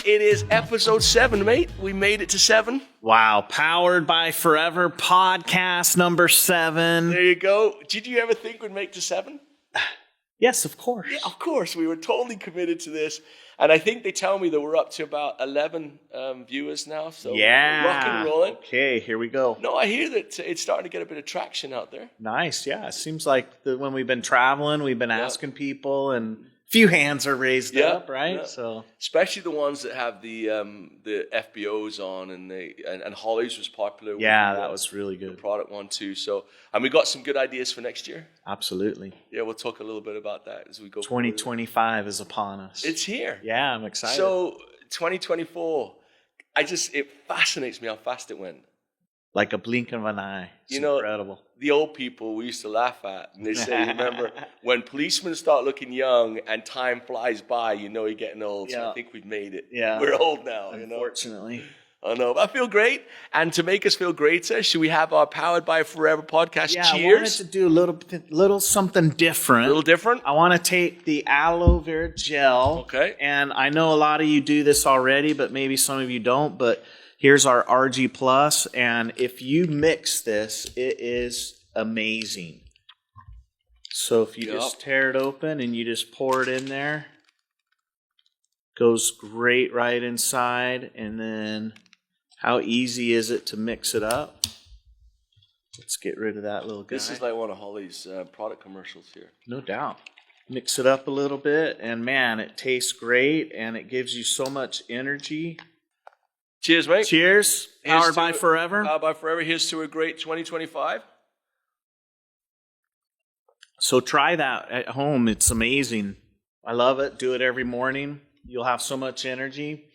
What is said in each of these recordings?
It is episode 7, mate. We made it to 7. Wow. Powered by Forever podcast number 7. There you go. Did you ever think we'd make to 7? Yes, of course. Yeah, of course. We were totally committed to this. And I think they tell me that we're up to about 11 viewers now. So yeah. we're rock and rolling. Okay, here we go. No, I hear that it's starting to get a bit of traction out there. Nice. Yeah. It seems like when we've been traveling, we've been asking people, and a few hands are raised up, right? Yeah. So especially the ones that have the FBOs on, and Holly's was popular. Yeah, that was really good. The product one too. So, and we got some good ideas for next year. Absolutely. Yeah, we'll talk a little bit about that as we go. 2025 is upon us. It's here. Yeah, I'm excited. So 2024, it fascinates me how fast it went. Like a blink of an eye. It's incredible. The old people we used to laugh at, and they say, remember, when policemen start looking young and time flies by, you're getting old. So I think we've made it. Yeah. We're old now. Unfortunately. I know, but I feel great. And to make us feel greater, should we have our Powered by Forever podcast? Yeah, Cheers. I wanted to do a little something different. A little different? I want to take the aloe vera gel. Okay. And I know a lot of you do this already, but maybe some of you don't. But here's our RG Plus. And if you mix this, it is amazing. So if you just tear it open and you just pour it in there, goes great right inside. And then how easy is it to mix it up? Let's get rid of that little guy. This is like one of Holly's product commercials here. No doubt. Mix it up a little bit, and man, it tastes great, and it gives you so much energy. Cheers, mate. Cheers. Powered by Forever. Powered by Forever. Here's to a great 2025. So try that at home. It's amazing. I love it. Do it every morning. You'll have so much energy.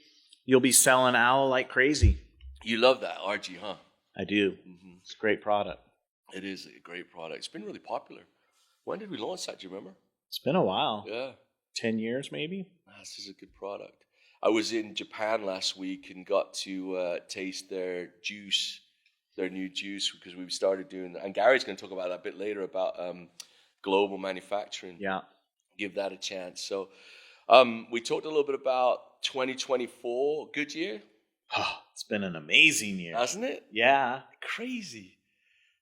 You'll be selling aloe like crazy. You love that RG, huh? I do. Mm-hmm. It's a great product. It is a great product. It's been really popular. When did we launch that? Do you remember? It's been a while. Yeah. 10 years maybe. This is a good product. I was in Japan last week and got to taste their juice, their new juice, because we started doing that. And Gary's going to talk about that a bit later about global manufacturing. Yeah. Give that a chance. So we talked a little bit about 2024. Good year? Oh, it's been an amazing year. Hasn't it? Yeah. Crazy.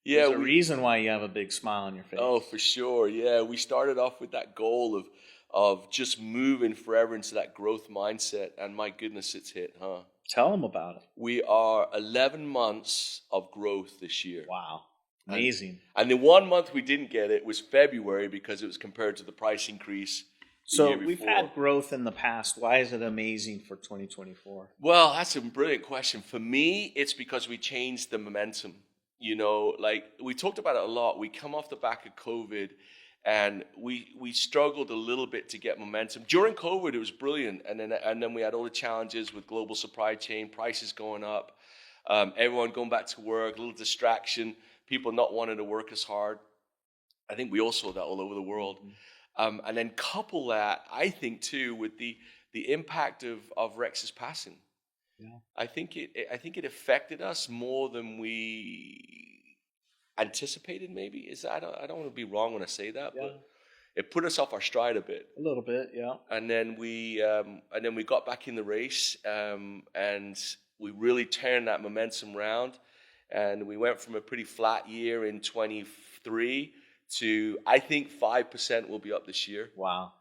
Yeah. There's a reason why you have a big smile on your face. Oh, for sure. Yeah. We started off with that goal of just moving forever into that growth mindset. And my goodness, it's hit, huh? Tell them about it. We are 11 months of growth this year. Wow. Amazing. And the 1 month we didn't get it was February because it was compared to the price increase. So we've had growth in the past. Why is it amazing for 2024? Well, that's a brilliant question. For me, it's because we changed the momentum. Like we talked about it a lot. We come off the back of COVID, and we struggled a little bit to get momentum. During COVID, it was brilliant. And then we had all the challenges with global supply chain, prices going up, everyone going back to work, a little distraction, people not wanting to work as hard. I think we all saw that all over the world. Mm-hmm. And then couple that, I think, too, with the impact of Rex's passing. Yeah. I think it affected us more than we anticipated. Maybe I don't want to be wrong when I say that, but it put us off our stride a bit. A little bit, yeah. And then we got back in the race, and we really turned that momentum around, and we went from a pretty flat year in 23 to, I think, 5% will be up this year. Wow.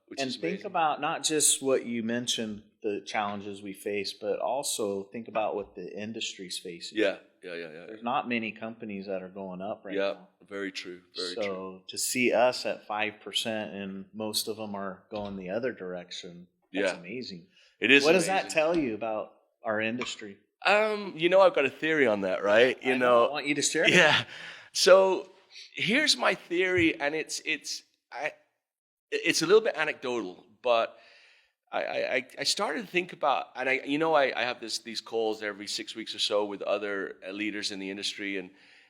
Which and is think amazing. about not just what you mentioned, the challenges we face, but also think about what the industry's facing. Yeah. There's not many companies that are going up right now. Yeah, very true. Very true. So to see us at 5% and most of them are going the other direction, that's amazing. It is. What amazing. does that tell you about our industry? I've got a theory on that, right? I want you to share it. Yeah. So here's my theory, and it's a little bit anecdotal, but I started to think about, and I have these calls every 6 weeks or so with other leaders in the industry,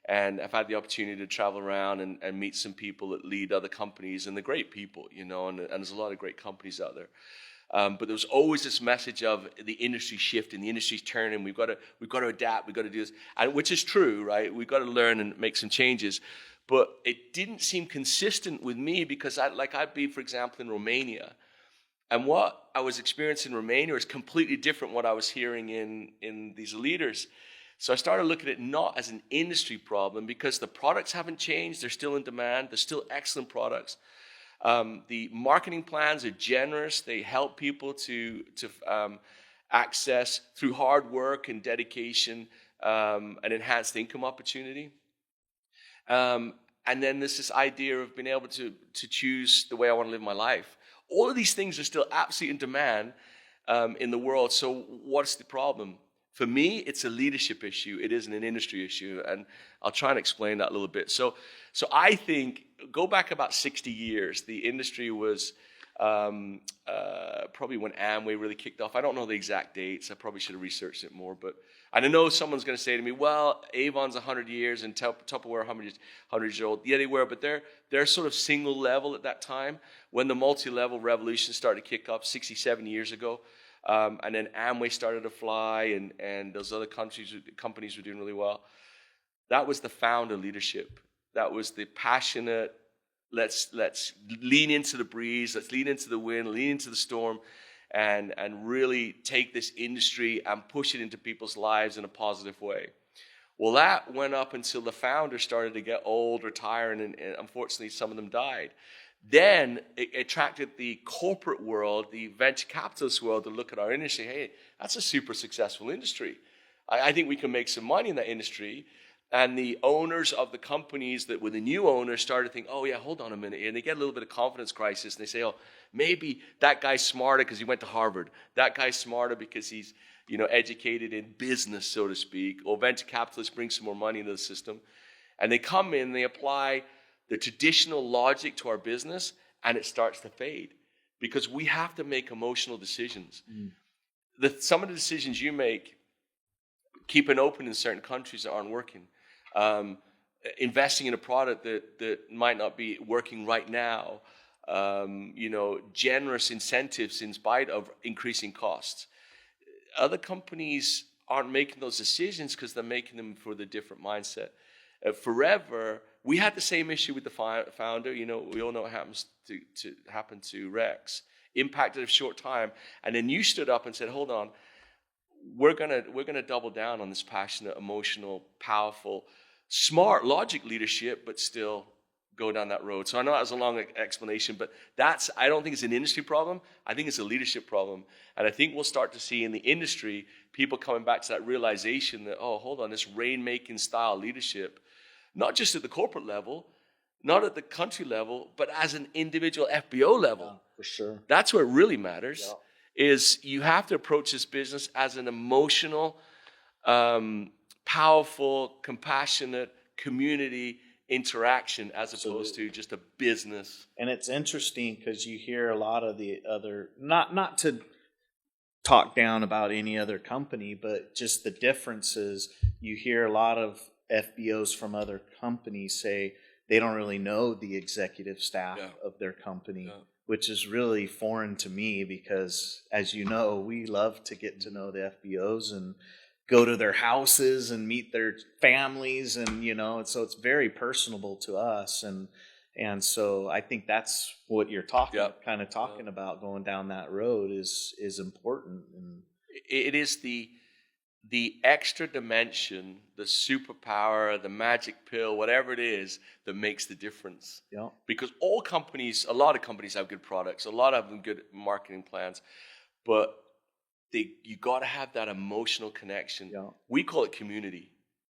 and I've had the opportunity to travel around and meet some people that lead other companies, and they're great people, and there's a lot of great companies out there. But there's always this message of the industry shifting, the industry's turning. We've got to adapt. We've got to do this, and which is true, right? We've got to learn and make some changes. But it didn't seem consistent with me because I'd be, for example, in Romania, And what I was experiencing in Romania was completely different what I was hearing in these leaders. So I started looking at it not as an industry problem, because the products haven't changed. They're still in demand. They're still excellent products. The marketing plans are generous. They help people to access, through hard work and dedication, an enhanced income opportunity. And then there's this idea of being able to choose the way I want to live my life. All of these things are still absolutely in demand in the world. So what's the problem? For me, it's a leadership issue. It isn't an industry issue. And I'll try and explain that a little bit. So I think, go back about 60 years, the industry was probably when Amway really kicked off. I don't know the exact dates. I probably should have researched it more. And I know someone's going to say to me, well, Avon's 100 years and Tupperware 100 years old. Yeah, they were, but they're sort of single level at that time. When the multi-level revolution started to kick up 67 years ago, and then Amway started to fly, and those other companies were doing really well. That was the founder leadership. That was the passionate, let's lean into the breeze, let's lean into the wind, lean into the storm, and really take this industry and push it into people's lives in a positive way. Well, that went up until the founders started to get old, retire, and unfortunately some of them died. Then it attracted the corporate world, the venture capitalist world, to look at our industry. Hey, that's a super successful industry. I think we can make some money in that industry. And the owners of the companies that were the new owners started to think, oh, yeah, hold on a minute. And they get a little bit of confidence crisis. And they say, oh, maybe that guy's smarter because he went to Harvard. That guy's smarter because he's educated in business, so to speak. Or venture capitalists bring some more money into the system. And they come in and they apply the traditional logic to our business, and it starts to fade because we have to make emotional decisions. Some of the decisions you make, keeping open in certain countries that aren't working, investing in a product that might not be working right now, generous incentives in spite of increasing costs. Other companies aren't making those decisions because they're making them for the different mindset. Forever, we had the same issue with the founder. We all know what happened to Rex. Impacted a short time, and then you stood up and said, "Hold on, we're gonna double down on this passionate, emotional, powerful, smart, logic leadership, but still go down that road." So I know that was a long explanation, but I don't think it's an industry problem. I think it's a leadership problem, and I think we'll start to see in the industry people coming back to that realization that, oh, hold on, this rainmaking style leadership. Not just at the corporate level, not at the country level, but as an individual FBO level. Yeah, for sure. That's what really matters, is you have to approach this business as an emotional, powerful, compassionate community interaction as opposed to just a business. And it's interesting because you hear a lot of the other, not to talk down about any other company, but just the differences. You hear a lot of FBOs from other companies say they don't really know the executive staff of their company, which is really foreign to me because, as you know, we love to get to know the FBOs and go to their houses and meet their families, and and so it's very personable to us, and so I think that's what you're talking about. Going down that road is important, and it is the extra dimension, the superpower, the magic pill, whatever it is that makes the difference. Yeah. Because a lot of companies have good products, a lot of them good marketing plans, but you got to have that emotional connection. Yeah. We call it community.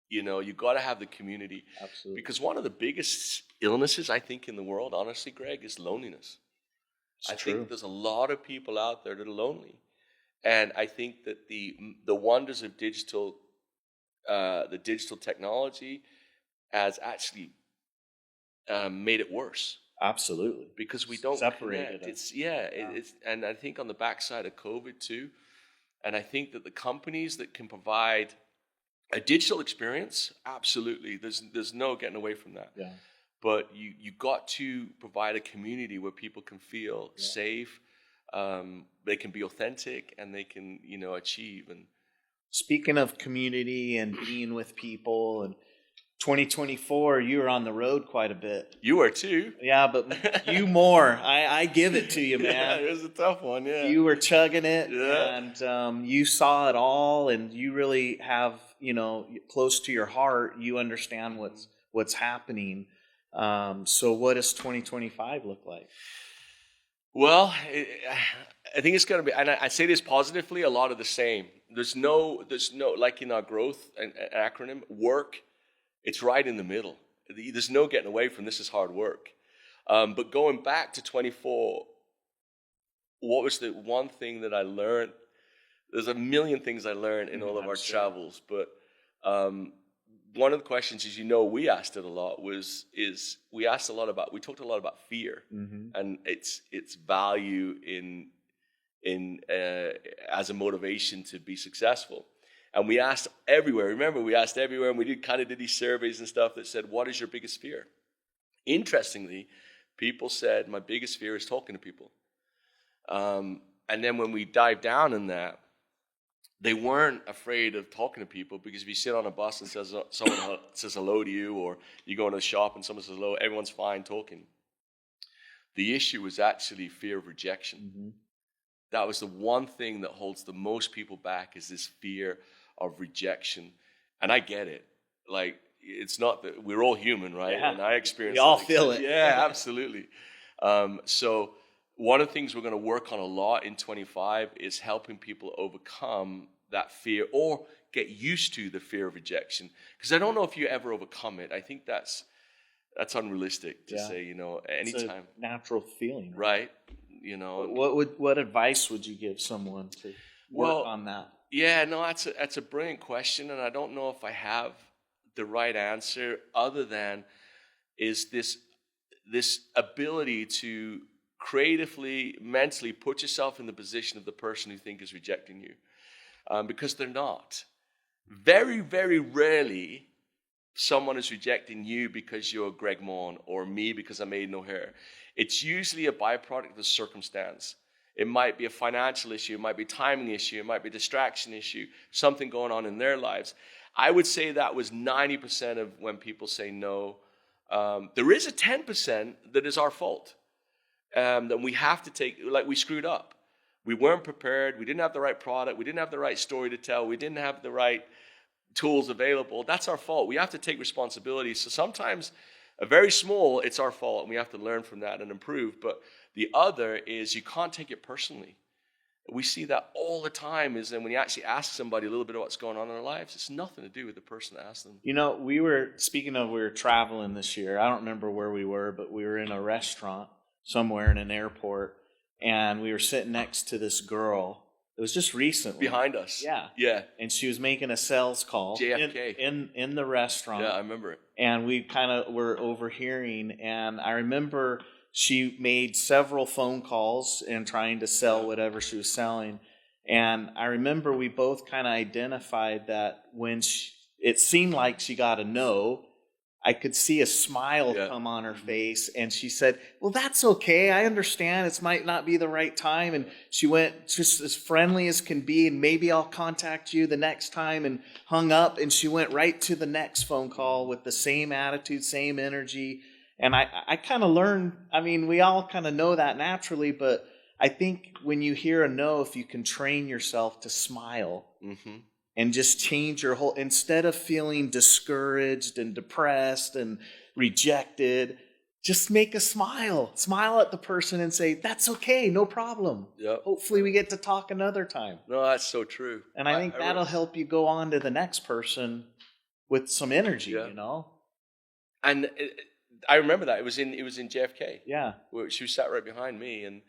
You got to have the community. Absolutely. Because one of the biggest illnesses, I think, in the world, honestly, Greg, is loneliness. I think there's a lot of people out there that are lonely. And I think that the wonders of the digital technology has actually made it worse. Absolutely. Because we don't separated connect. And I think on the backside of COVID too, and I think that the companies that can provide a digital experience, absolutely, there's no getting away from that. Yeah. But you got to provide a community where people can feel safe. They can be authentic and they can, achieve. And speaking of community and being with people, and 2024, you were on the road quite a bit. You were too. Yeah, but you more. I give it to you, man. Yeah, it was a tough one, yeah. You were chugging it, Yeah. and you saw it all, and you really have, close to your heart, you understand what's happening. So what does 2025 look like? Well, I think it's going to be, and I say this positively, a lot of the same. There's no, like in our growth acronym, work, it's right in the middle. There's no getting away from this is hard work. But going back to 24, what was the one thing that I learned? There's a million things I learned in all of our travels, but one of the questions, as we asked it a lot, we talked a lot about fear and its value in as a motivation to be successful. And we asked everywhere. Remember, we asked everywhere, and we did these surveys and stuff that said, "What is your biggest fear?" Interestingly, people said, "My biggest fear is talking to people." And then when we dive down in that, they weren't afraid of talking to people, because if you sit on a bus and someone says hello to you, or you go into a shop and someone says hello, everyone's fine talking. The issue was actually fear of rejection. That was the one thing that holds the most people back, is this fear of rejection. And I get it. Like, it's not that we're all human, right? Yeah. And I experience we all feel it. Yeah, absolutely. So one of the things we're going to work on a lot in 25 is helping people overcome that fear, or get used to the fear of rejection. Because I don't know if you ever overcome it. I think that's unrealistic to say, anytime. It's a natural feeling. Right. What advice would you give someone to work on that? Yeah, no, that's a brilliant question, and I don't know if I have the right answer, other than is this ability to creatively, mentally put yourself in the position of the person who you think is rejecting you, because they're not. Very, very rarely someone is rejecting you because you're Gregg Maughan, or me because I'm Aidan O'Hare. It's usually a byproduct of the circumstance. It might be a financial issue, it might be a timing issue, it might be a distraction issue, something going on in their lives. I would say that was 90% of when people say no. There is a 10% that is our fault. That we have to take, like, we screwed up. We weren't prepared, we didn't have the right product, we didn't have the right story to tell, we didn't have the right tools available. That's our fault. We have to take responsibility. So sometimes, very small, it's our fault, and we have to learn from that and improve. But the other is, you can't take it personally. We see that all the time, is that when you actually ask somebody a little bit of what's going on in their lives, it's nothing to do with the person that asked them. We were traveling this year. I don't remember where we were, but we were in a restaurant somewhere in an airport, and we were sitting next to this girl. It was just recently. Behind us. Yeah. Yeah. And she was making a sales call. JFK. In the restaurant. Yeah, I remember it. And we kind of were overhearing, and I remember she made several phone calls and trying to sell whatever she was selling. And I remember we both kind of identified that when it seemed like she got a no, I could see a smile come on her face, and she said, "Well, that's okay. I understand. It might not be the right time." And she went just as friendly as can be, and "Maybe I'll contact you the next time," and hung up. And she went right to the next phone call with the same attitude, same energy. And I kind of learned, we all kind of know that naturally, but I think when you hear a no, if you can train yourself to smile, and just change your whole, instead of feeling discouraged and depressed and rejected, just make a smile. Smile at the person and say, "That's okay, no problem. Yep. Hopefully we get to talk another time." No, that's so true. And I think that'll help you go on to the next person with some energy, And I remember that. It was in JFK. Yeah. Where she was sat right behind me, and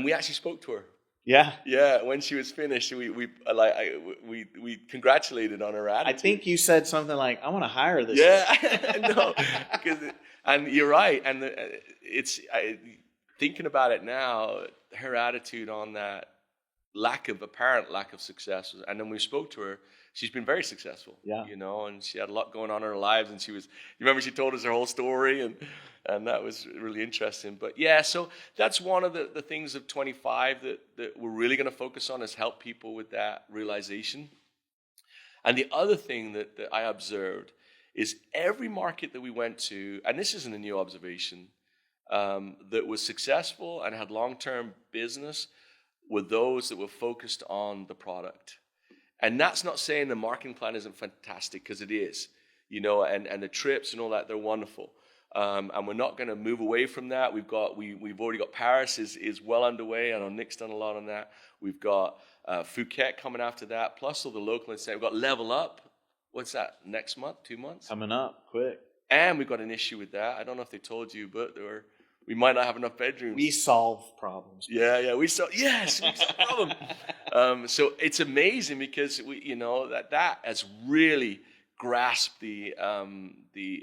we actually spoke to her. Yeah. Yeah, when she was finished, we congratulated on her attitude. I think you said something like, "I want to hire this." Yeah, no, and you're right. And thinking about it now, her attitude on that apparent lack of success, and then we spoke to her. She's been very successful. Yeah. And she had a lot going on in her lives, and you remember she told us her whole story, and that was really interesting. But yeah, so that's one of the things of 25 that we're really going to focus on, is help people with that realization. And the other thing that I observed is every market that we went to, and this isn't a new observation, that was successful and had long-term business were those that were focused on the product. And that's not saying the marketing plan isn't fantastic, because it is, you know, and the trips and all that, they're wonderful. And we're not going to move away from that. We've already got Paris is well underway. I know Nick's done a lot on that. We've got Phuket coming after that, plus all the local incentives. We've got Level Up. What's that, next month, 2 months? Coming up, quick. And we've got an issue with that. I don't know if they told you, but we might not have enough bedrooms. We solve problems. Yeah, we solve problem. So it's amazing because that has really grasped the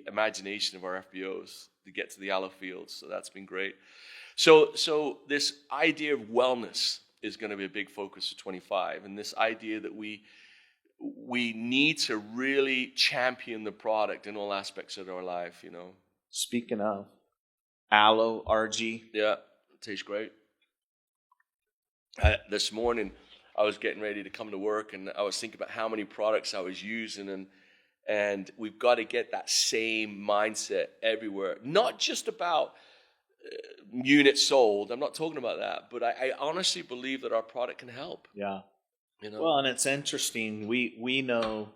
imagination of our FBOs to get to the Aloe fields. So that's been great. So this idea of wellness is going to be a big focus for 25, and this idea that we need to really champion the product in all aspects of our life, you know. Speaking of aloe, RG. Yeah, it tastes great. This morning, I was getting ready to come to work, and I was thinking about how many products I was using, and we've got to get that same mindset everywhere. Not just about units sold. I'm not talking about that, but I honestly believe that our product can help. Yeah. You know? Well, and it's interesting. We know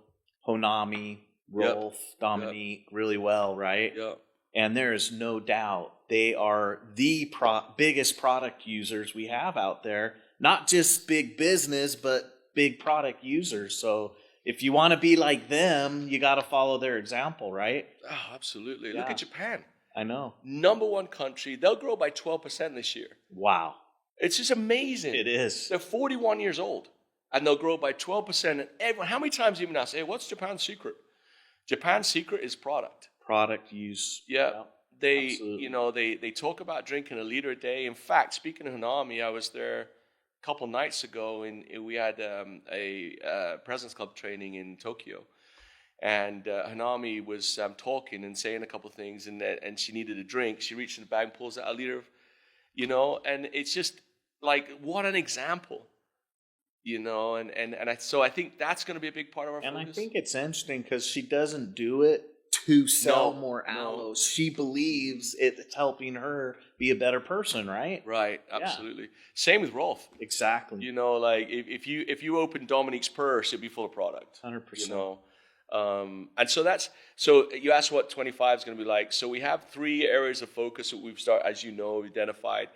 Honami, Rolf, Dominique really well, right? Yeah. And there is no doubt they are the biggest product users we have out there. Not just big business, but big product users. So if you want to be like them, you got to follow their example, right? Oh, absolutely. Yeah. Look at Japan. I know. Number one country. They'll grow by 12% this year. Wow. It's just amazing. It is. They're 41 years old, and they'll grow by 12%. And everyone, how many times even ask, hey, what's Japan's secret? Japan's secret is product. Product use. Yeah. They, absolutely. you know, they talk about drinking a liter a day. In fact, speaking of Hanami, I was there a couple nights ago, and we had a President's Club training in Tokyo. And Hanami was talking and saying a couple of things, and she needed a drink. She reached in the bag and pulls out a liter of, you know, and it's just like, what an example, you know, so I think that's going to be a big part of our focus. And I think it's interesting because she doesn't do it to sell more aloes. She believes it's helping her be a better person, right? Right, absolutely. Yeah. Same with Rolf. Exactly. You know, like if you open Dominique's purse, it'd be full of product. 100%. You know. And so you asked what 25 is going to be like. So we have 3 areas of focus that we've as you know, identified.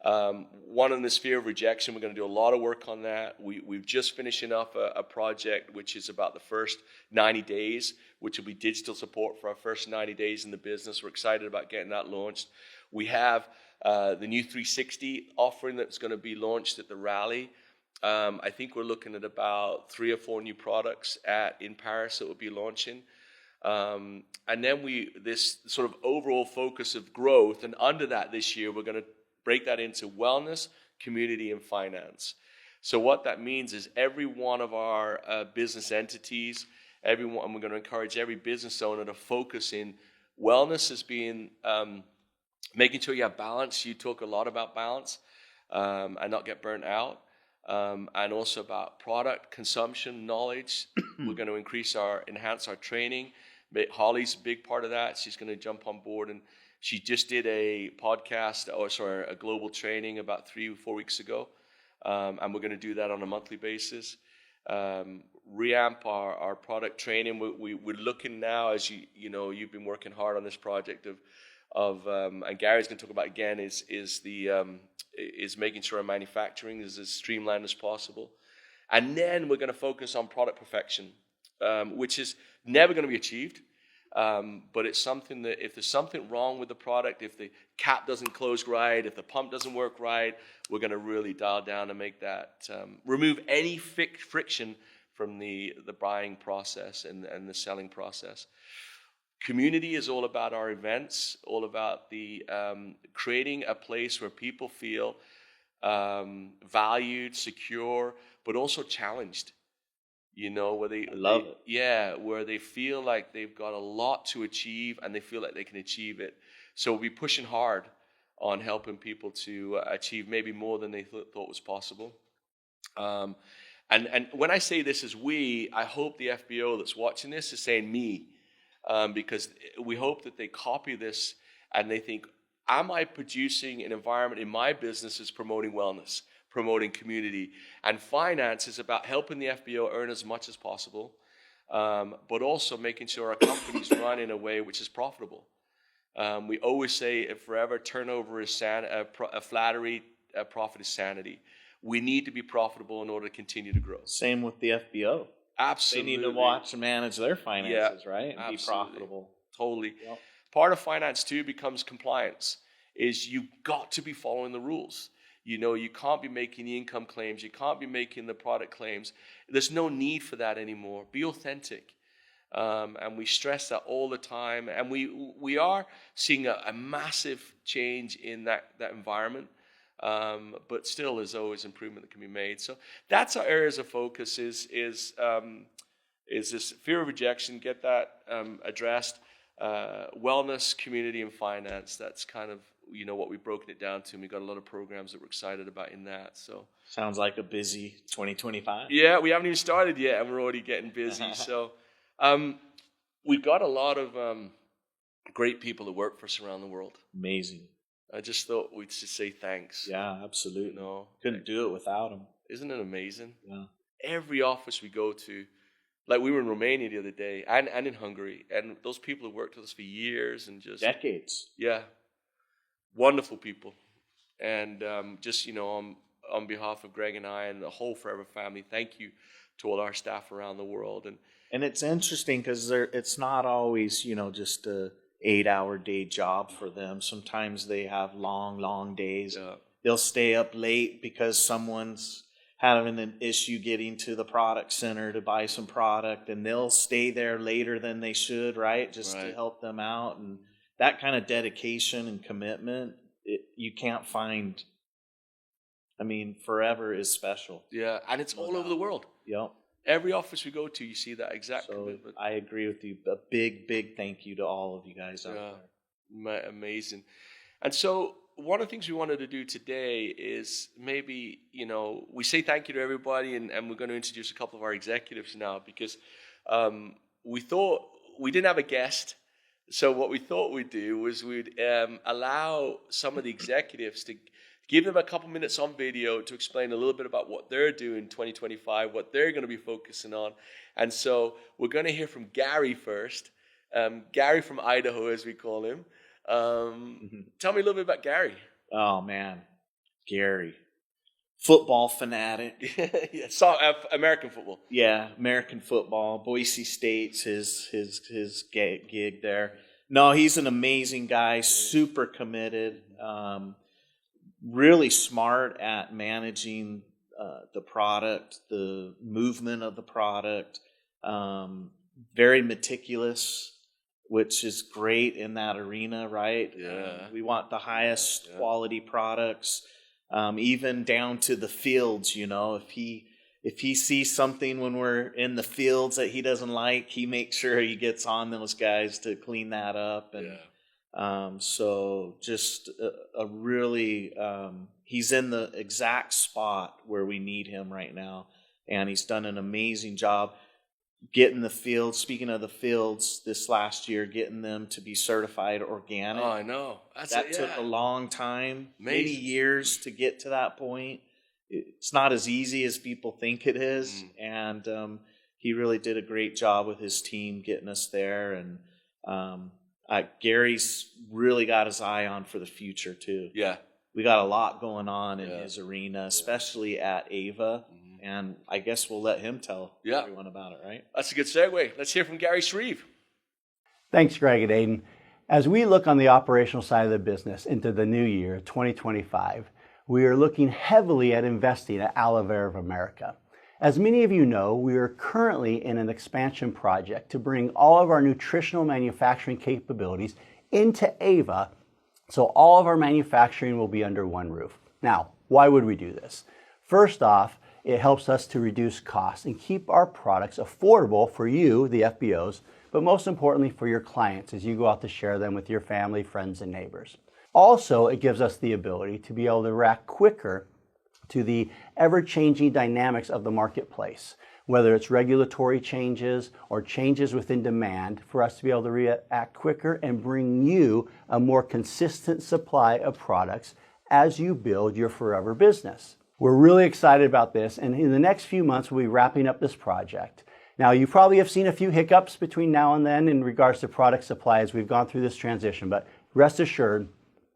One in the sphere of rejection. We're going to do a lot of work on that. We've just finishing up a project which is about the first 90 days, which will be digital support for our first 90 days in the business. We're excited about getting that launched. We have the new 360 offering that's going to be launched at the rally. I think we're looking at about 3 or 4 new products in Paris that will be launching. And then this sort of overall focus of growth, and under that this year, we're going to break that into wellness, community, and finance. So what that means is every one of our business entities, and we're going to encourage every business owner to focus in wellness as being making sure you have balance. You talk a lot about balance and not get burnt out. And also about product consumption knowledge. We're going to enhance our training. Holly's a big part of that. She's going to jump on board, and she just did a global training about 3 or 4 weeks ago. And we're going to do that on a monthly basis. Reamp our product training. We're looking now, as you know, you've been working hard on this project and Gary's going to talk about again is making sure our manufacturing is as streamlined as possible. And then we're going to focus on product perfection, which is never going to be achieved. But it's something that if there's something wrong with the product, if the cap doesn't close right, if the pump doesn't work right, we're going to really dial down and make that, remove any friction from the buying process and the selling process. Community is all about our events, all about the creating a place where people feel valued, secure, but also challenged. You know, where where they feel like they've got a lot to achieve and they feel like they can achieve it. So we'll be pushing hard on helping people to achieve maybe more than they thought was possible. And when I say this as we, I hope the FBO that's watching this is saying me. because we hope that they copy this and they think, am I producing an environment in my business that's promoting wellness, promoting community? And finance is about helping the FBO earn as much as possible, but also making sure our companies run in a way which is profitable. We always say forever, turnover is flattery, profit is sanity. We need to be profitable in order to continue to grow. Same with the FBO. Absolutely. They need to watch and manage their finances, right? And absolutely. Be profitable. Totally. Yep. Part of finance too becomes compliance. Is you've got to be following the rules. You know, you can't be making the income claims. You can't be making the product claims. There's no need for that anymore. Be authentic. And we stress that all the time. And we are seeing a massive change in that environment. But still, there's always improvement that can be made. So that's our areas of focus is this fear of rejection, get that addressed. Wellness, community, and finance. That's kind of, what we've broken it down to. And we've got a lot of programs that we're excited about in that. So sounds like a busy 2025. Yeah, we haven't even started yet, and we're already getting busy. So we've got a lot of great people that work for us around the world. Amazing. I just thought we'd just say thanks. Yeah, absolutely. Couldn't do it without them. Isn't it amazing? Yeah. Every office we go to, like we were in Romania the other day and in Hungary, and those people have worked with us for years and just decades. Yeah. Wonderful people. And just, on behalf of Gregg and I and the whole Forever family, thank you to all our staff around the world. And it's interesting because it's not always, just a 8-hour day job for them. Sometimes they have long days. Yeah. They'll stay up late because someone's having an issue getting to the product center to buy some product, and they'll stay there later than they should, right? Just to help them out. And that kind of dedication and commitment, you can't find. I mean, Forever is special. Yeah, and it's all over the world. Yep. Every office we go to, you see that exact commitment. I agree with you. A big thank you to all of you guys out there. Amazing. And so one of the things we wanted to do today is maybe, we say thank you to everybody, and we're going to introduce a couple of our executives now because we thought we didn't have a guest. So what we thought we'd do was we'd allow some of the executives to give them a couple minutes on video to explain a little bit about what they're doing in 2025, what they're going to be focusing on. And so we're going to hear from Gary first. Gary from Idaho, as we call him. Tell me a little bit about Gary. Oh, man. Gary. Football fanatic. American football. Yeah, American football. Boise State's his gig there. No, he's an amazing guy, super committed, really smart at managing the product, the movement of the product, very meticulous, which is great in that arena, right? Yeah. We want the highest quality products, even down to the fields, If he sees something when we're in the fields that he doesn't like, he makes sure he gets on those guys to clean that up. And so just a really, he's in the exact spot where we need him right now. And he's done an amazing job getting the fields. Speaking of the fields, this last year, getting them to be certified organic. Oh, I know. That took a long time, amazing. Many years to get to that point. It's not as easy as people think it is. And he really did a great job with his team getting us there. And Gary's really got his eye on for the future, too. Yeah. We got a lot going on in his arena, especially at Ava. And I guess we'll let him tell everyone about it, right? That's a good segue. Let's hear from Gary Shreve. Thanks, Gregg and Aidan. As we look on the operational side of the business into the new year, 2025, we are looking heavily at investing at Aloe Vera of America. As many of you know, we are currently in an expansion project to bring all of our nutritional manufacturing capabilities into Ava, so all of our manufacturing will be under one roof. Now, why would we do this? First off, it helps us to reduce costs and keep our products affordable for you, the FBOs, but most importantly for your clients as you go out to share them with your family, friends, and neighbors. Also, it gives us the ability to be able to react quicker to the ever-changing dynamics of the marketplace. whether it's regulatory changes or changes within demand, for us to be able to react quicker and bring you a more consistent supply of products as you build your forever business. We're really excited about this, and in the next few months we'll be wrapping up this project. Now, you probably have seen a few hiccups between now and then in regards to product supply as we've gone through this transition, but rest assured,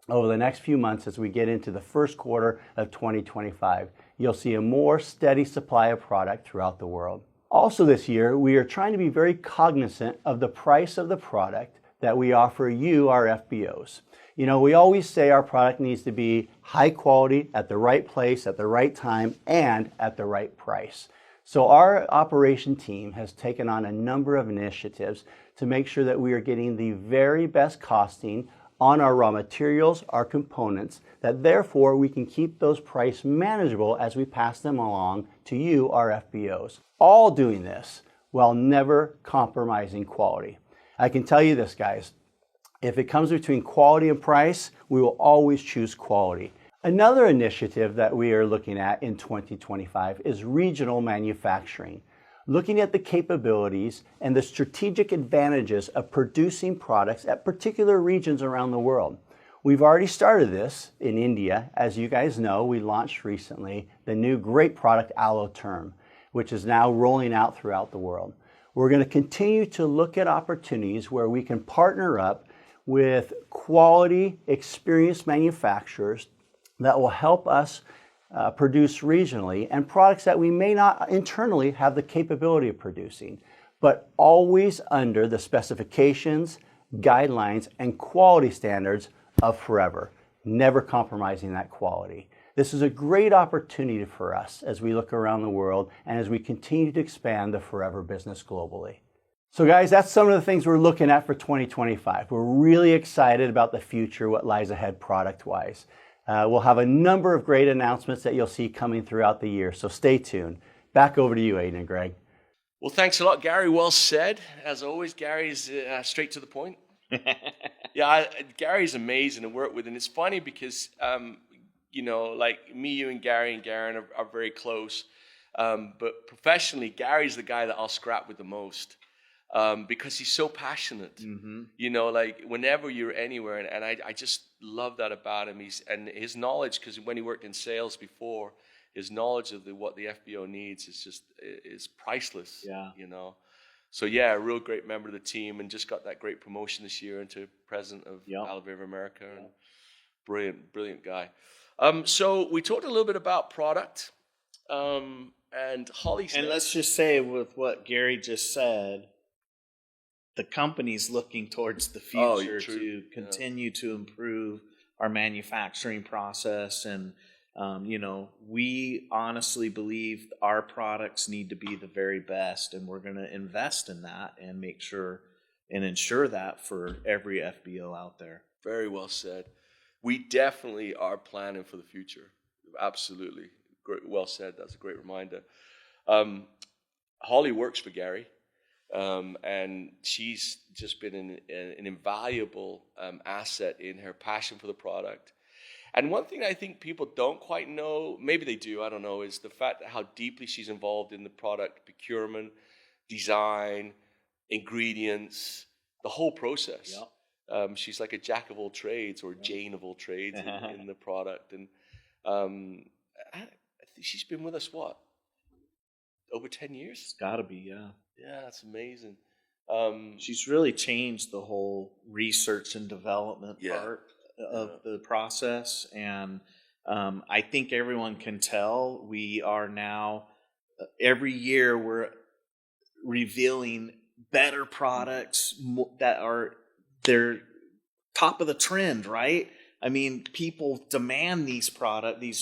over the next few months as we get into the first quarter of 2025, you'll see a more steady supply of product throughout the world. Also this year, we are trying to be very cognizant of the price of the product that we offer you, our FBOs. You know, we always say our product needs to be high quality, at the right place, at the right time, and at the right price. So our operation team has taken on a number of initiatives to make sure that we are getting the very best costing on our raw materials, our components, that therefore we can keep those prices manageable as we pass them along to you, our FBOs. All doing this while never compromising quality. I can tell you this, guys, if it comes between quality and price, we will always choose quality. Another initiative that we are looking at in 2025 is regional manufacturing. Looking at the capabilities and the strategic advantages of producing products at particular regions around the world. We've already started this in India. As you guys know, we launched recently the new great product Aloe Term, which is now rolling out throughout the world. We're going to continue to look at opportunities where we can partner up with quality, experienced manufacturers that will help us produce regionally, and products that we may not internally have the capability of producing, but always under the specifications, guidelines, and quality standards of Forever, never compromising that quality. This is a great opportunity for us as we look around the world and as we continue to expand the Forever business globally. So guys, that's some of the things we're looking at for 2025. We're really excited about the future, what lies ahead product-wise. We'll have a number of great announcements that you'll see coming throughout the year, so stay tuned. Back over to you, Aidan and Gregg. Well, thanks a lot, Gary. Well said. As always, Gary's straight to the point. Gary's amazing to work with, and it's funny because, you know, like me, you, and Gary are very close. But professionally, Gary's the guy that I'll scrap with the most. Because he's so passionate, you know, like whenever you're anywhere, and I just love that about him. And his knowledge, because when he worked in sales before, his knowledge of what the FBO needs is priceless. Yeah, you know. So yeah, a real great member of the team, and just got that great promotion this year into president of Aloe Vera America, and brilliant guy. So we talked a little bit about product, and Holly. And let's just say with what Gary just said, the company's looking towards the future to continue to improve our manufacturing process. And, you know, we honestly believe our products need to be the very best, and we're going to invest in that and make sure and ensure that for every FBO out there. Very well said. We definitely are planning for the future. Absolutely. Great, well said. That's a great reminder. Holly works for Gary. And she's just been an invaluable asset in her passion for the product. And one thing I think people don't quite know, maybe they do, I don't know, is the fact that how deeply she's involved in the product procurement, design, ingredients, the whole process. Yep. She's like a jack of all trades, or Jane of all trades in the product. And I think she's been with us, what, over 10 years? It's got to be, yeah. Yeah, that's amazing. She's really changed the whole research and development part of the process. And I think everyone can tell we are now, every year we're revealing better products that are, they're top of the trend, right? I mean, people demand these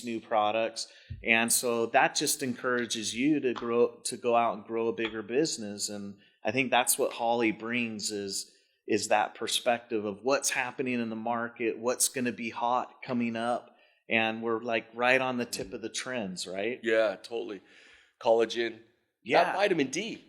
new products, and so that just encourages you to go out and grow a bigger business. And I think that's what Holly brings is that perspective of what's happening in the market, what's going to be hot coming up, and we're like right on the tip of the trends, right? Yeah, totally. Collagen, that vitamin D.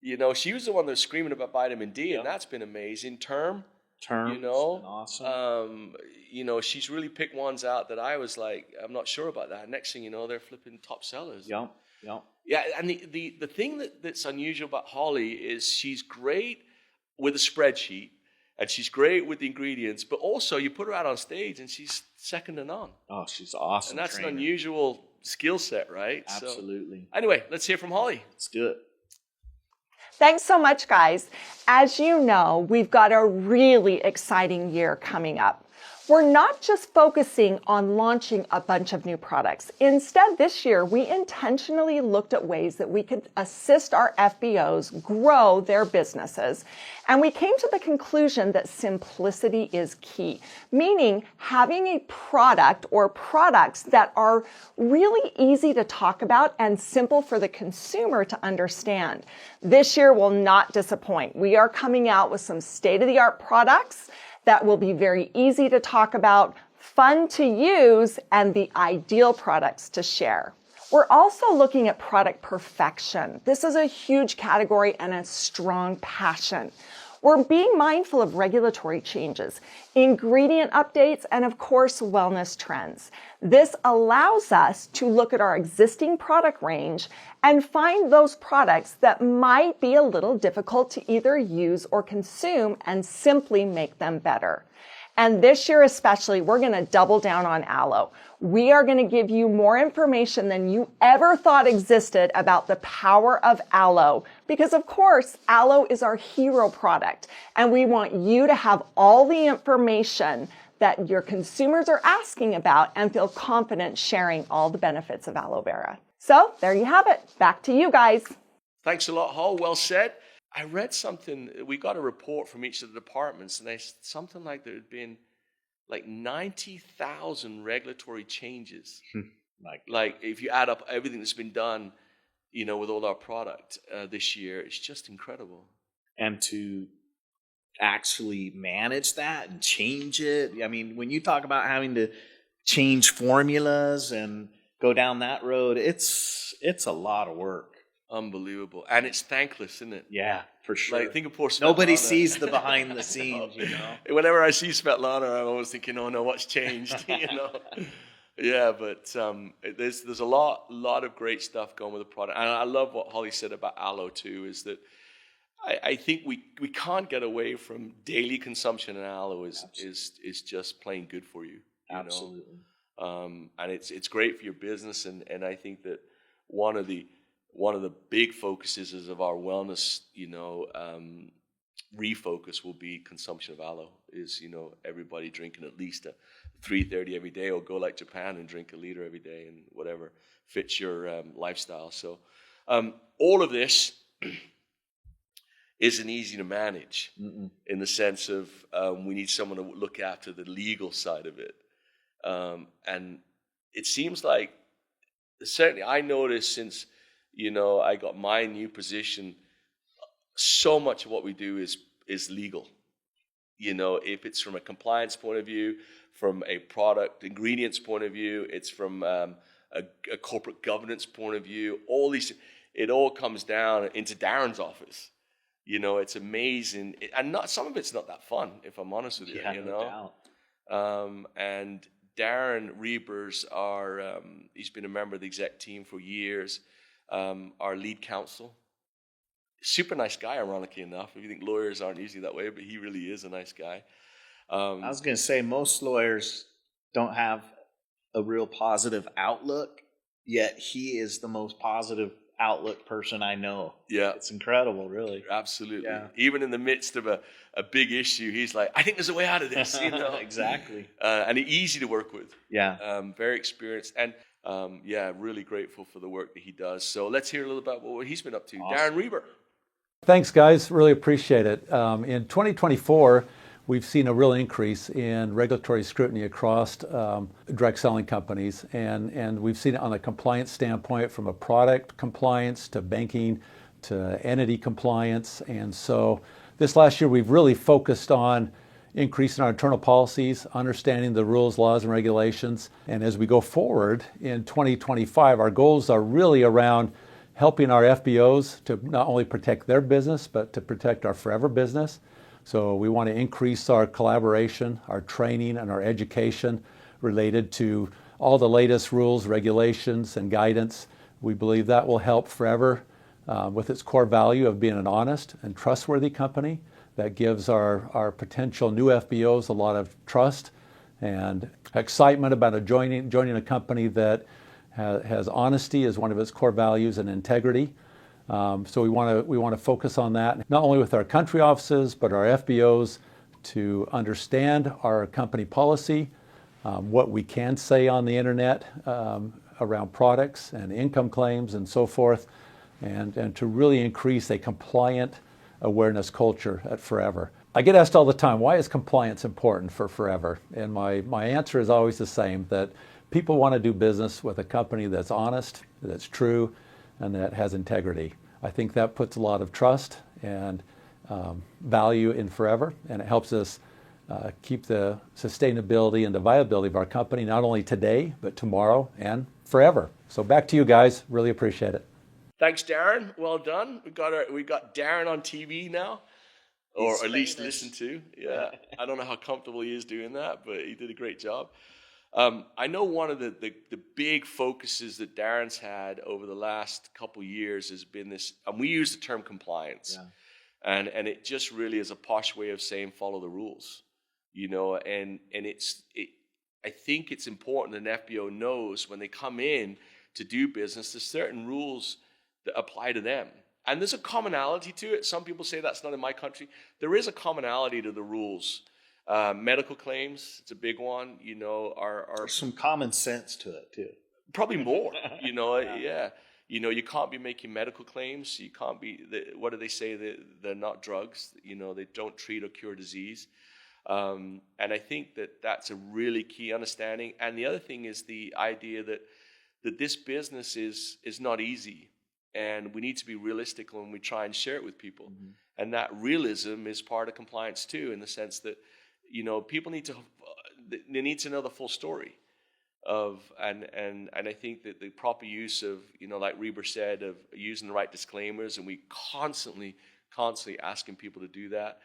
You know, she was the one that was screaming about vitamin D, and that's been amazing. Term, you know, awesome. You know, she's really picked ones out that I was like, I'm not sure about that. Next thing you know, they're flipping top sellers. Yeah. Yep. Yeah, and the thing that's unusual about Holly is she's great with a spreadsheet, and she's great with the ingredients, but also you put her out on stage and she's second to none. Oh, she's awesome. And that's trainer. an unusual skill set, right? Absolutely. So, anyway, let's hear from Holly. Let's do it. Thanks so much, guys. As you know, we've got a really exciting year coming up. We're not just focusing on launching a bunch of new products. Instead, this year, we intentionally looked at ways that we could assist our FBOs grow their businesses. And we came to the conclusion that simplicity is key, meaning having a product or products that are really easy to talk about and simple for the consumer to understand. This year will not disappoint. We are coming out with some state-of-the-art products that will be very easy to talk about, fun to use, and the ideal products to share. We're also looking at product perfection. This is a huge category and a strong passion. We're being mindful of regulatory changes, ingredient updates, and of course, wellness trends. This allows us to look at our existing product range and find those products that might be a little difficult to either use or consume and simply make them better. And this year especially, we're going to double down on aloe. We are going to give you more information than you ever thought existed about the power of aloe, because of course, aloe is our hero product, and we want you to have all the information that your consumers are asking about and feel confident sharing all the benefits of aloe vera. So there you have it. Back to you guys. Thanks a lot, Hall. Well said. I read something, we got a report from each of the departments, and they something like there had been like 90,000 regulatory changes. Like if you add up everything that's been done, you know, with all our product this year, it's just incredible. And to actually manage that and change it. I mean, when you talk about having to change formulas and go down that road, it's a lot of work. Unbelievable. And it's thankless, isn't it? Yeah, for sure. Like, think of poor Svetlana. Nobody sees the behind the scenes, you know. Whenever I see Svetlana, I'm always thinking, oh no, what's changed? You know. Yeah, but there's a lot of great stuff going with the product. And I love what Holly said about aloe too, is that I think we can't get away from daily consumption, and aloe is just plain good for you. Absolutely. And it's great for your business, and I think that one of the big focuses is of our wellness, refocus will be consumption of aloe. Is, everybody drinking at least a 330 every day, or go like Japan and drink a liter every day, and whatever fits your lifestyle. So all of this isn't easy to manage. In the sense of we need someone to look after the legal side of it. And it seems like, certainly I noticed since I got my new position, so much of what we do is legal. If it's from a compliance point of view, from a product ingredients point of view, it's from a corporate governance point of view, it all comes down into Darren's office. It's amazing. And some of it's not that fun, if I'm honest with you. No doubt. And Darren Reibers, he's been a member of the exec team for years. Our lead counsel, super nice guy, ironically enough. If you think lawyers aren't usually that way, but he really is a nice guy. I was going to say, most lawyers don't have a real positive outlook, yet he is the most positive outlook person I know. Yeah. It's incredible, really. Absolutely. Yeah. Even in the midst of a big issue, he's like, I think there's a way out of this. Exactly. And he's easy to work with. Yeah. Very experienced. And really grateful for the work that he does. So let's hear a little about what he's been up to. Awesome. Darren Reber. Thanks, guys. Really appreciate it. In 2024, we've seen a real increase in regulatory scrutiny across direct selling companies. And we've seen it on a compliance standpoint, from a product compliance to banking to entity compliance. And so this last year, we've really focused on increasing our internal policies, understanding the rules, laws, and regulations. And as we go forward in 2025, our goals are really around helping our FBOs to not only protect their business, but to protect our forever business. So we want to increase our collaboration, our training, and our education related to all the latest rules, regulations, and guidance We believe that will help forever with its core value of being an honest and trustworthy company that gives our potential new FBOs a lot of trust and excitement about joining a company that has honesty as one of its core values and integrity. So we want to focus on that, not only with our country offices, but our FBOs, to understand our company policy, what we can say on the internet around products and income claims and so forth, and to really increase a compliant awareness culture at Forever. I get asked all the time, why is compliance important for Forever? And my answer is always the same, that people want to do business with a company that's honest, that's true, and that has integrity. I think that puts a lot of trust and value in Forever, and it helps us keep the sustainability and the viability of our company, not only today, but tomorrow and forever. So back to you guys. Really appreciate it. Thanks, Darren. Well done. We got Darren on TV now, or at least listen to. Yeah, I don't know how comfortable he is doing that, but he did a great job. I know one of the big focuses that Darren's had over the last couple years has been this, and we use the term compliance, and it just really is a posh way of saying follow the rules, you know. And I think it's important that an FBO knows when they come in to do business, there's certain rules that apply to them. And there's a commonality to it. Some people say that's not in my country. There is a commonality to the rules. Medical claims, it's a big one, you know, There's some common sense to it too. Probably more, you know, yeah. You know, you can't be making medical claims. You can't be, what do they say? They're not drugs. You know, they don't treat or cure disease. And I think that that's a really key understanding. And the other thing is the idea that this business is not easy. And we need to be realistic when we try and share it with people. Mm-hmm. And that realism is part of compliance too, in the sense that, you know, people need to know the full story of, and I think that the proper use of, you know, like Reber said, of using the right disclaimers, and we constantly asking people to do that,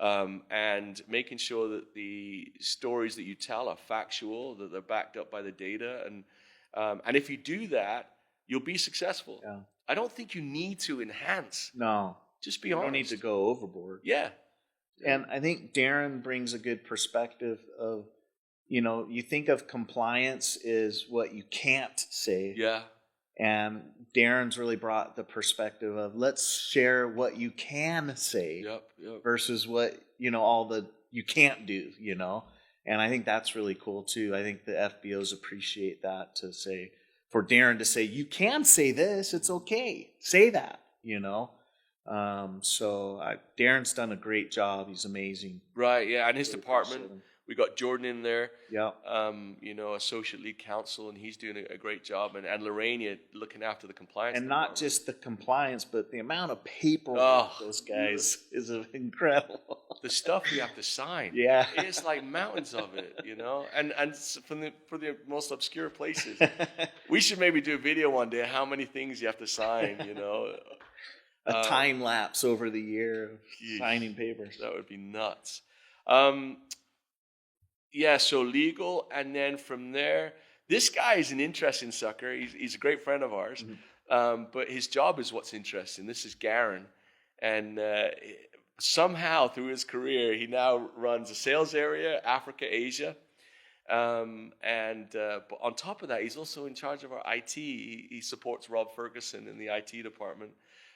and making sure that the stories that you tell are factual, that they're backed up by the data, and if you do that, you'll be successful. Yeah. I don't think you need to enhance. No. Just be honest. You don't need to go overboard. Yeah. And I think Darren brings a good perspective of, you know, you think of compliance is what you can't say. Yeah. And Darren's really brought the perspective of let's share what you can say versus what, you know, all the you can't do, you know. And I think that's really cool too. I think the FBOs appreciate that, to say, for Darren to say, you can say this, it's okay. Say that, you know. Darren's done a great job. He's amazing. Right, yeah. And his department, we got Jordan in there. Yeah. You know, associate lead counsel, and he's doing a great job. And Lorraine looking after the compliance. And not just the compliance, but the amount of paperwork those guys is incredible. The stuff you have to sign. Yeah. It's like mountains of it, you know. And for the most obscure places. We should maybe do a video one day how many things you have to sign, you know. A time lapse over the year of signing papers. That would be nuts. So legal, and then from there, this guy is an interesting sucker. He's a great friend of ours, but his job is what's interesting. This is Garen, and somehow through his career, he now runs a sales area, Africa, Asia, but on top of that, he's also in charge of our IT. He supports Rob Ferguson in the IT department.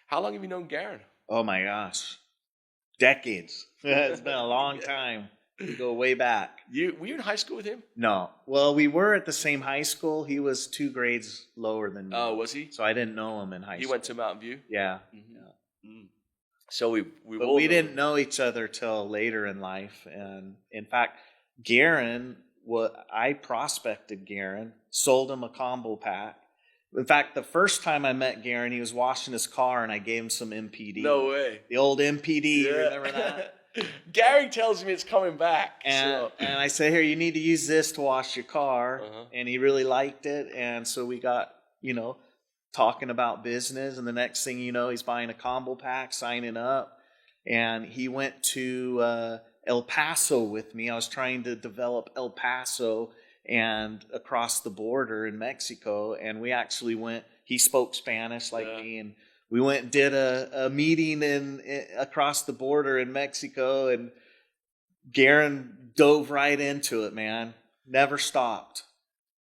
How long have you known Garen? Oh my gosh, decades. It's been a long time. We go way back. Were you in high school with him? No. Well, we were at the same high school. He was 2 grades lower than me. Oh, was he? So I didn't know him in high school. He went to Mountain View? Yeah. Mm-hmm. Yeah. Mm. So we didn't know each other till later in life. And in fact, Garen, I prospected Garen, sold him a combo pack. In fact, the first time I met Garen, he was washing his car, and I gave him some MPD. No way. The old MPD, remember that? Gary tells me it's coming back. And I said, here, you need to use this to wash your car. Uh-huh. And he really liked it. And so we got, you know, talking about business. And the next thing you know, he's buying a combo pack, signing up. And he went to El Paso with me. I was trying to develop El Paso and across the border in Mexico, and we actually went he spoke Spanish like me, and we went and did a meeting across the border in Mexico, and Garen dove right into it, man. Never stopped.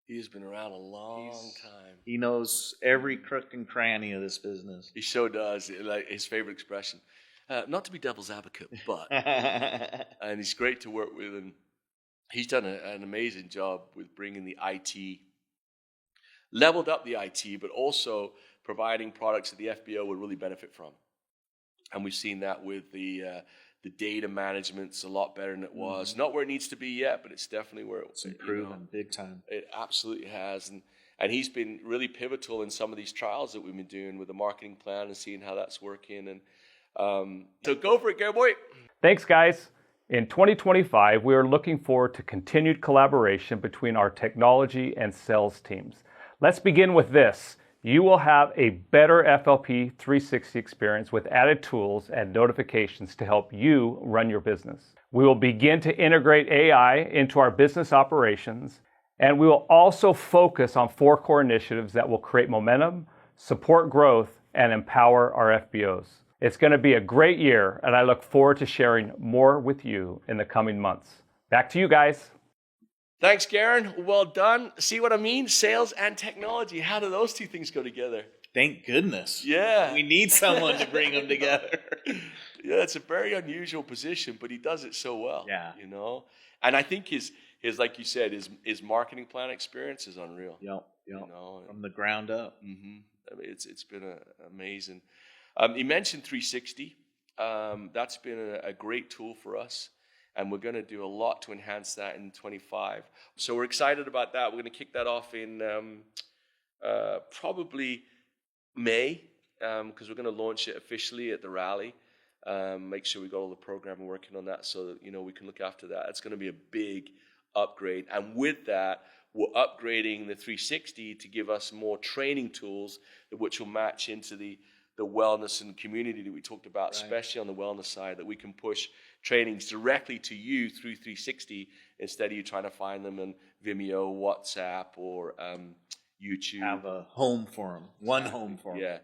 He's been around a long time. He knows every crook and cranny of this business. He sure does. Like his favorite expression. Not to be devil's advocate, but. And he's great to work with. And he's done an amazing job with bringing the IT, leveled up the IT, but also providing products that the FBO would really benefit from. And we've seen that with the data management's a lot better than it was. Not where it needs to be yet, but it's definitely where it's improving big time. It absolutely has. And he's been really pivotal in some of these trials that we've been doing with the marketing plan and seeing how that's working. And so go for it, Gary boy. Thanks, guys. In 2025, we are looking forward to continued collaboration between our technology and sales teams. Let's begin with this. You will have a better FLP 360 experience with added tools and notifications to help you run your business. We will begin to integrate AI into our business operations, and we will also focus on 4 core initiatives that will create momentum, support growth, and empower our FBOs. It's going to be a great year, and I look forward to sharing more with you in the coming months. Back to you guys. Thanks, Garen. Well done. See what I mean? Sales and technology. How do those two things go together? Thank goodness. Yeah. We need someone to bring them together. Yeah, it's a very unusual position, but he does it so well. Yeah. You know? And I think his like you said, his marketing plan experience is unreal. Yep. You know? From the ground up. Mm-hmm. I mean, it's been amazing. You mentioned 360. That's been a great tool for us. And we're going to do a lot to enhance that in 25. So we're excited about that. We're going to kick that off in probably May, because we're going to launch it officially at the rally. Make sure we got all the programming working on that so that, we can look after that. It's going to be a big upgrade. And with that, we're upgrading the 360 to give us more training tools, which will match into the wellness and community that we talked about, especially on the wellness side, that we can push trainings directly to you through 360 instead of you trying to find them in Vimeo, WhatsApp, or YouTube. Have a home for them. One home for them.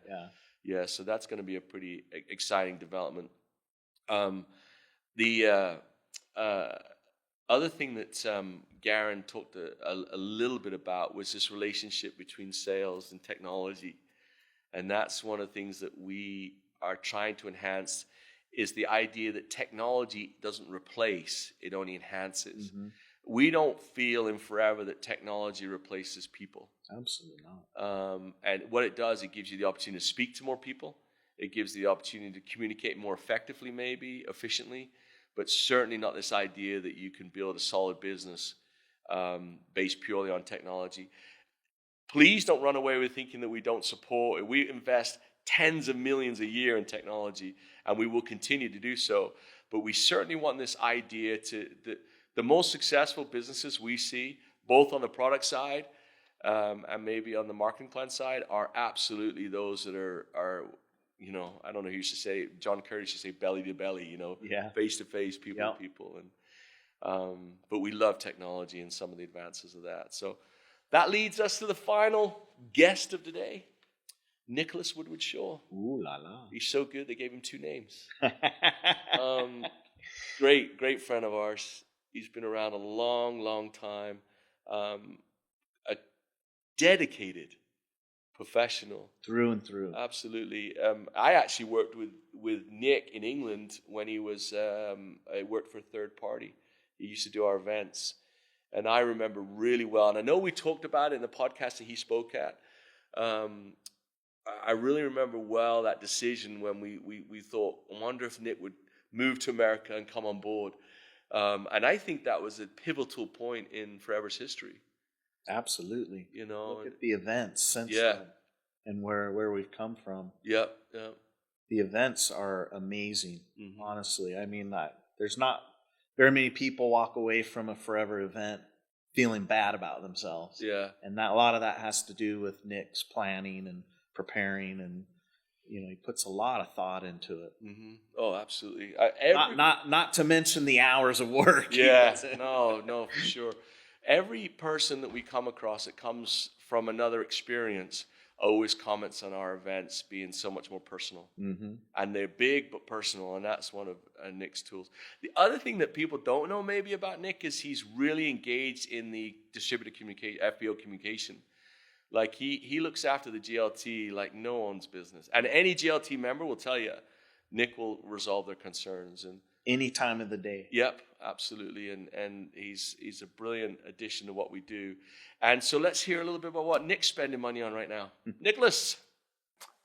Yeah. So that's going to be a pretty exciting development. The other thing that Garen talked a little bit about was this relationship between sales and technology. And that's one of the things that we are trying to enhance, is the idea that technology doesn't replace, it only enhances. Mm-hmm. We don't feel in Forever that technology replaces people. Absolutely not. And what it does, it gives you the opportunity to speak to more people. It gives the opportunity to communicate more effectively, maybe, efficiently, but certainly not this idea that you can build a solid business based purely on technology. Please don't run away with thinking that we don't support it. We invest tens of millions a year in technology, and we will continue to do so. But we certainly want this idea to the most successful businesses we see, both on the product side and maybe on the marketing plan side, are absolutely those that are I don't know who used to say, John Curry used to say belly to belly, face to face, people to people. And but we love technology and some of the advances of that. So that leads us to the final guest of today, Nicholas Woodward Shaw. Ooh la la. He's so good, they gave him 2 names. Great friend of ours. He's been around a long, long time. A dedicated professional. Through and through. Absolutely. I actually worked with Nick in England when he was, I worked for a third party. He used to do our events. And I remember really well, and I know we talked about it in the podcast that he spoke at. I really remember well that decision when we thought, I wonder if Nick would move to America and come on board. And I think that was a pivotal point in Forever's history. Absolutely. Look at the events since then and where we've come from. Yeah. The events are amazing, honestly. I mean, there's not very many people walk away from a Forever event feeling bad about themselves. Yeah. And a lot of that has to do with Nick's planning and preparing, and he puts a lot of thought into it. Mm-hmm. Oh, absolutely. Not to mention the hours of work. Yeah. No, for sure. Every person that we come across that comes from another experience always comments on our events being so much more personal. And they're big but personal, and that's one of Nick's tools. The other thing that people don't know maybe about Nick is he's really engaged in the distributor communication, FBO communication. Like he looks after the GLT like no one's business. And any GLT member will tell you, Nick will resolve their concerns. And Any time of the day. yep, absolutely. And he's a brilliant addition to what we do. And so let's hear a little bit about what Nick's spending money on right now. Nicholas.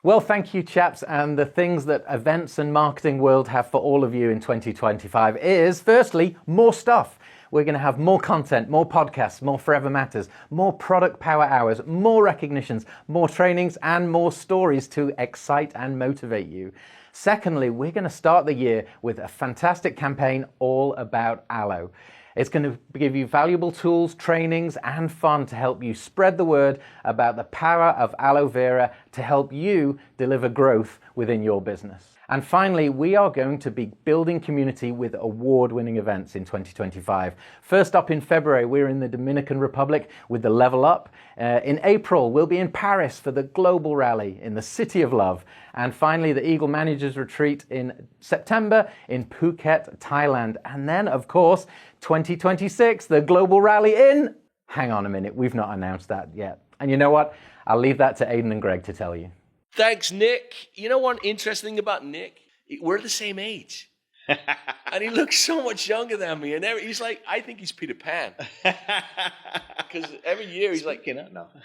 Well, thank you, chaps. And the things that events and marketing world have for all of you in 2025 is, firstly, more stuff. We're going to have more content, more podcasts, more Forever Matters, more product power hours, more recognitions, more trainings, and more stories to excite and motivate you. Secondly, we're going to start the year with a fantastic campaign all about aloe. It's going to give you valuable tools, trainings, and fun to help you spread the word about the power of aloe vera to help you deliver growth within your business. And finally, we are going to be building community with award-winning events in 2025. First up in February, we're in the Dominican Republic with the Level Up. In April, we'll be in Paris for the Global Rally in the City of Love. And finally, the Eagle Managers Retreat in September in Phuket, Thailand. And then, of course, 2026, the Global Rally in... Hang on a minute, we've not announced that yet. And you know what? I'll leave that to Aidan and Gregg to tell you. Thanks, Nick. You know one interesting thing about Nick? We're the same age. And he looks so much younger than me. And he's like, I think he's Peter Pan. Because every year he's like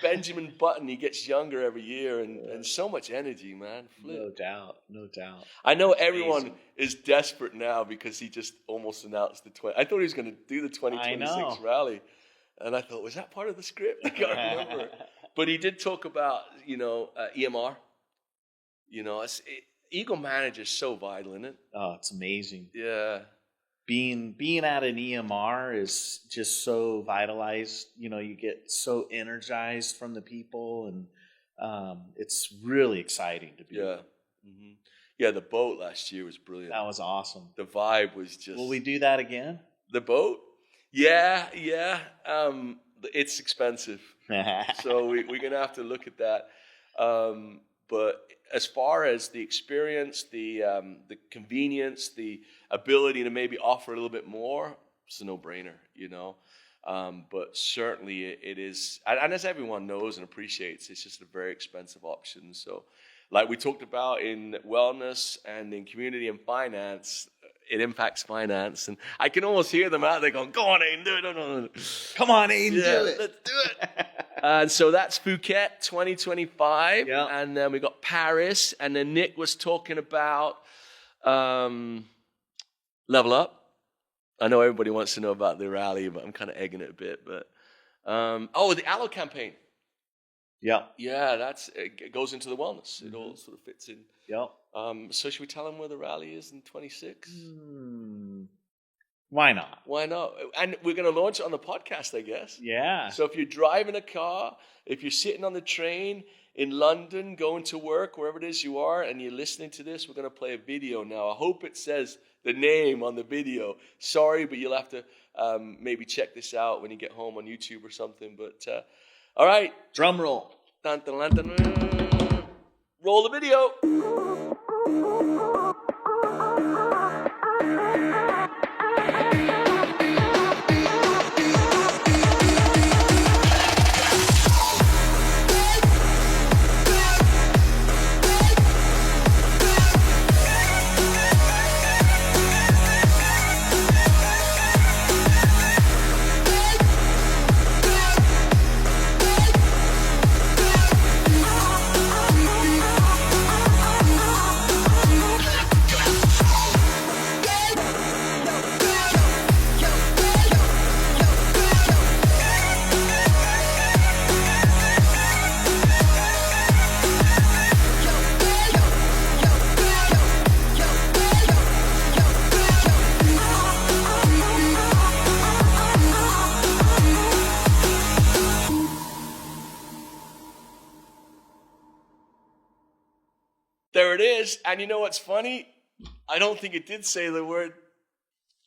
Benjamin Button. He gets younger every year and so much energy, man. Flip. No doubt, no doubt. I know everyone is desperate now because he just almost announced the 20. I thought he was going to do the 2026 rally. And I thought, was that part of the script? I can't remember. But he did talk about, EMR. Eagle Manager is so vital, isn't it? Oh, it's amazing. Yeah. Being at an EMR is just so vitalized. You get so energized from the people, and it's really exciting to be. Yeah. Mm-hmm. Yeah, the boat last year was brilliant. That was awesome. The vibe was just... Will we do that again? The boat? Yeah. It's expensive. So we're going to have to look at that. But as far as the experience, the convenience, the ability to maybe offer a little bit more, it's a no-brainer, But certainly it is, and as everyone knows and appreciates, it's just a very expensive option. So like we talked about in wellness and in community and finance, it impacts finance. And I can almost hear them out there going, go on, Aidan, do it. No. Come on, Aidan, do it. Let's do it. And so that's Phuket 2025. Yeah. And then we got Paris. And then Nick was talking about Level Up. I know everybody wants to know about the rally, but I'm kind of egging it a bit. But the aloe campaign. Yeah. Yeah, it goes into the wellness. It all sort of fits in. Yeah. So should we tell them where the rally is in 26? Why not? Why not? And we're going to launch it on the podcast, I guess. Yeah. So if you're driving a car, if you're sitting on the train in London, going to work, wherever it is you are, and you're listening to this, we're going to play a video now. I hope it says the name on the video. Sorry, but you'll have to maybe check this out when you get home on YouTube or something. But all right. Drum roll. Dun, dun, dun, dun, dun. Roll the video. There it is. And you know what's funny? I don't think it did say the word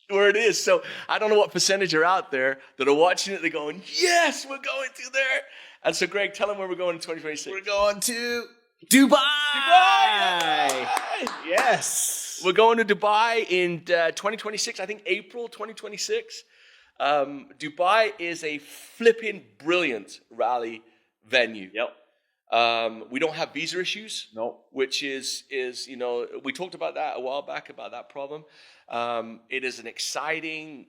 where it is. So I don't know what percentage are out there that are watching it. They're going, yes, we're going to there. And so, Greg, tell them where we're going in 2026. We're going to Dubai. Yes. We're going to Dubai in 2026, I think April 2026. Dubai is a flipping brilliant rally venue. Yep. We don't have visa issues. Nope. Which is we talked about that a while back, about that problem. It is an exciting,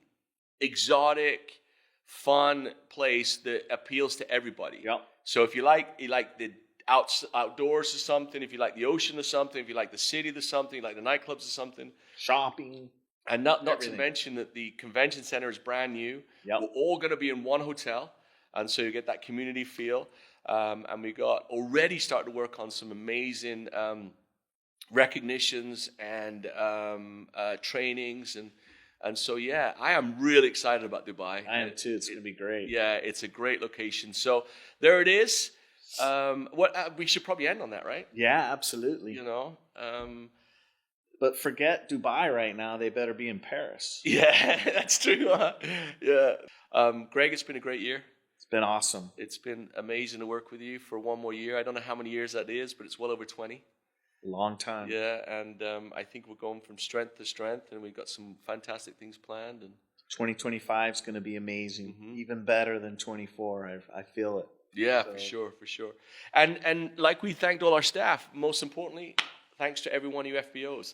exotic, fun place that appeals to everybody. Yep. So if you like the outdoors or something, if you like the ocean or something, if you like the city or something, you like the nightclubs or something, shopping, and not to mention that the convention center is brand new. Yep. We're all going to be in one hotel, and so you get that community feel. And we got already started to work on some amazing recognitions and trainings, and so yeah, I am really excited about Dubai. I am too. It's going to be great. Yeah, it's a great location. So there it is. We should probably end on that, right? Yeah, absolutely. You know. But forget Dubai right now. They better be in Paris. Yeah, that's true. Huh? Yeah. Greg, it's been a great year. It's been awesome. It's been amazing to work with you for one more year. I don't know how many years that is, but it's well over 20. Long time. Yeah, and I think we're going from strength to strength, and we've got some fantastic things planned. And 2025 is going to be amazing, even better than 24. I feel it. Yeah, for sure. And like we thanked all our staff, most importantly, thanks to every one of you FBOs.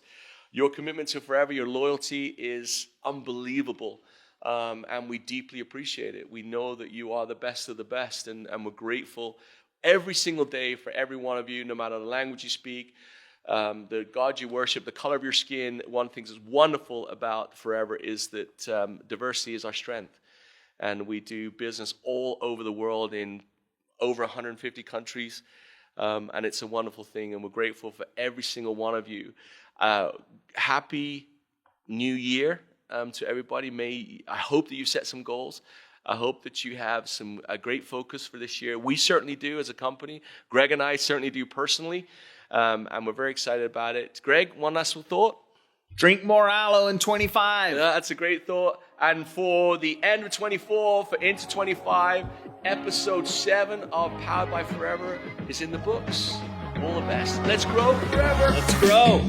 Your commitment to Forever, your loyalty is unbelievable, and we deeply appreciate it. We know that you are the best of the best, and we're grateful every single day for every one of you, no matter the language you speak, the God you worship, the color of your skin. One thing that's wonderful about Forever is that diversity is our strength. And we do business all over the world in over 150 countries. And it's a wonderful thing. And we're grateful for every single one of you. Happy New Year to everybody. I hope that you set some goals. I hope that you have a great focus for this year. We certainly do as a company. Greg and I certainly do personally. And we're very excited about it. Greg, one last thought? Drink more aloe in 25. Yeah, that's a great thought. And for the end of 24, for into 25, episode 7 of Powered by Forever is in the books. All the best. Let's grow forever. Let's grow.